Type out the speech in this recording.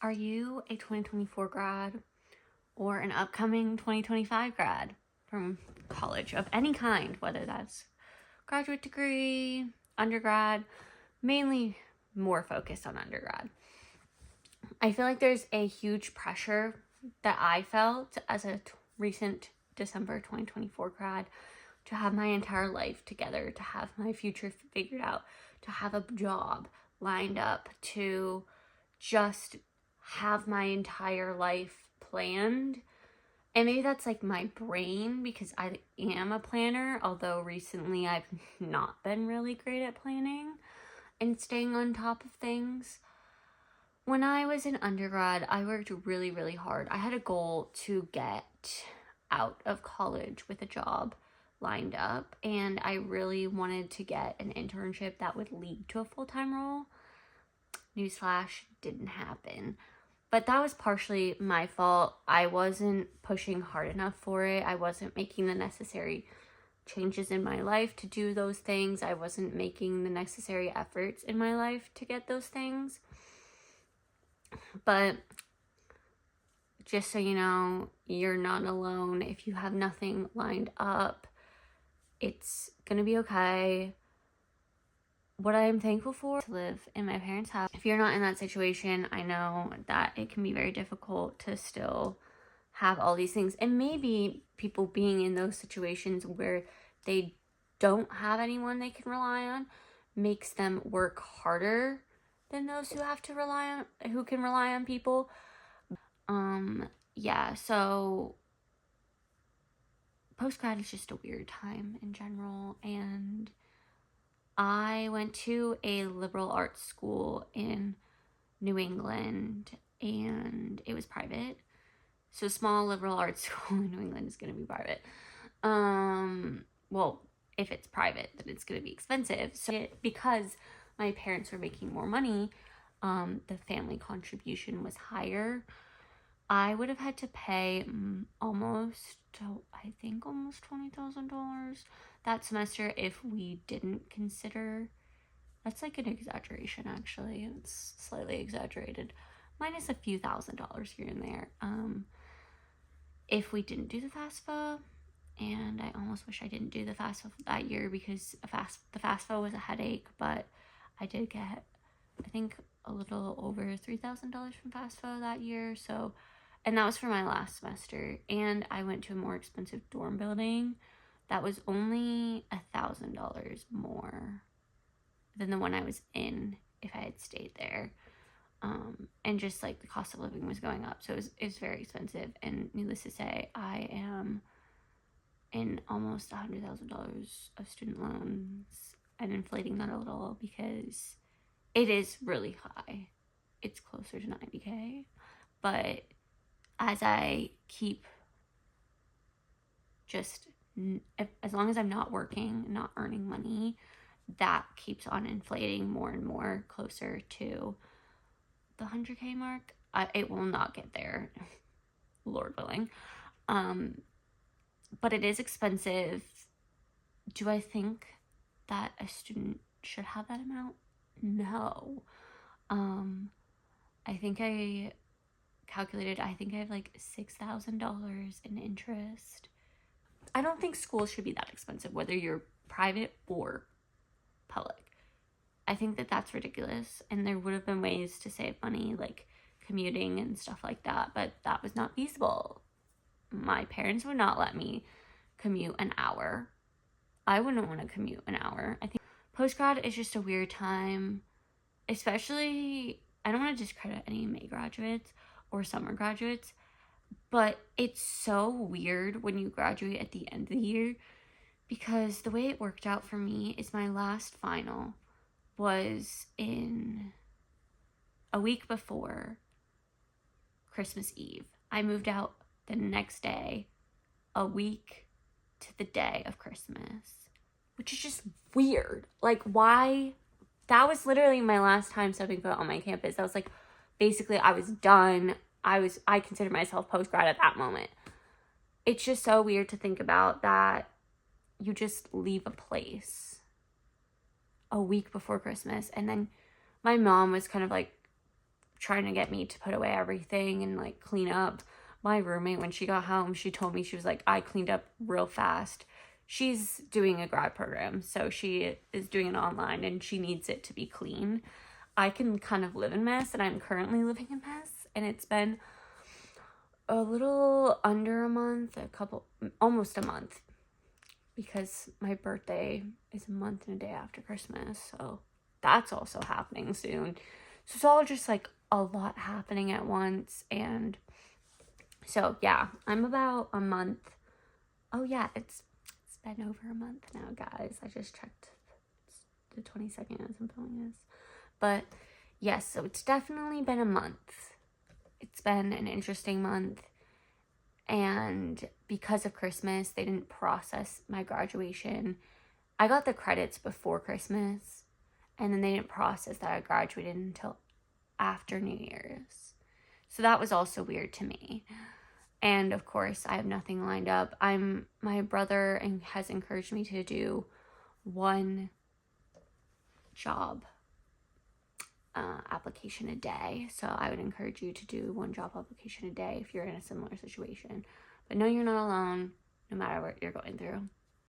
Are you a 2024 grad or an upcoming 2025 grad from college of any kind, whether that's graduate degree, undergrad, mainly more focused on undergrad? I feel like there's a huge pressure that I felt as a recent December 2024 grad to have my entire life together, to have my future figured out, to have a job lined up, to just have my entire life planned. And maybe that's like my brain because I am a planner, although recently I've not been really great at planning and staying on top of things. When I was in undergrad, I worked really, really hard. I had a goal to get out of college with a job lined up, and I really wanted to get an internship that would lead to a full-time role. Newsflash, didn't happen. But that was partially my fault. I wasn't pushing hard enough for it. I wasn't making the necessary changes in my life to do those things. I wasn't making the necessary efforts in my life to get those things. But just so you know, you're not alone. If you have nothing lined up, it's gonna be okay. What I am thankful for to live in my parents' house. If you're not in that situation, I know that it can be very difficult to still have all these things. And maybe people being in those situations where they don't have anyone they can rely on makes them work harder than those who can rely on people. Yeah, so post-grad is just a weird time in general, and I went to a liberal arts school in New England, and it was private. So small liberal arts school in New England is going to be private. Well, if it's private, then it's going to be expensive. So because my parents were making more money, the family contribution was higher. I would have had to pay almost $20,000 that semester if we didn't consider. That's like an exaggeration, actually. It's slightly exaggerated, minus a few $1,000s here and there. If we didn't do the FAFSA, and I almost wish I didn't do the FAFSA that year because the FAFSA was a headache, but I did get, I think, a little over $3,000 from FAFSA that year. So, and that was for my last semester. And I went to a more expensive dorm building that was only $1,000 more than the one I was in if I had stayed there. And just like the cost of living was going up, so it was very expensive. And needless to say, I am in almost $100,000 of student loans and inflating that a little because it is really high. It's closer to $90K, but as I keep as long as I'm not working, not earning money, that keeps on inflating more and more closer to the 100K mark. It will not get there, Lord willing. But it is expensive. Do I think that a student should have that amount? No. I think I calculated, I think I have like $6,000 in interest. I don't think school should be that expensive, whether you're private or public. I think that that's ridiculous, and there would have been ways to save money, like commuting and stuff like that, but that was not feasible. My parents would not let me commute an hour. I wouldn't want to commute an hour. I think post-grad is just a weird time, especially, I don't want to discredit any May graduates or summer graduates, but it's so weird when you graduate at the end of the year, because the way it worked out for me is my last final was in a week before Christmas Eve. I moved out the next day, a week to the day of Christmas, which is just weird. Like, why? That was literally my last time stepping foot on my campus. That was like, basically, I was done. I considered myself post-grad at that moment. It's just so weird to think about that you just leave a place a week before Christmas. And then my mom was kind of like trying to get me to put away everything and like clean up. My roommate, when she got home, she told me, she was like, I cleaned up real fast. She's doing a grad program, so she is doing it online and she needs it to be clean. I can kind of live in mess, and I'm currently living in mess, and it's been a little under a month, almost a month, because my birthday is a month and a day after Christmas, so that's also happening soon. So it's all just like a lot happening at once. And so yeah, I'm about a month. Oh yeah, it's been over a month now, guys. I just checked. It's the 22nd as I'm filming this. But yes, so it's definitely been a month. It's been an interesting month. And because of Christmas, they didn't process my graduation. I got the credits before Christmas, and then they didn't process that I graduated until after New Year's. So that was also weird to me. And of course, I have nothing lined up. My brother has encouraged me to do one job application a day. So I would encourage you to do one job application a day if you're in a similar situation. But no, you're not alone, no matter what you're going through.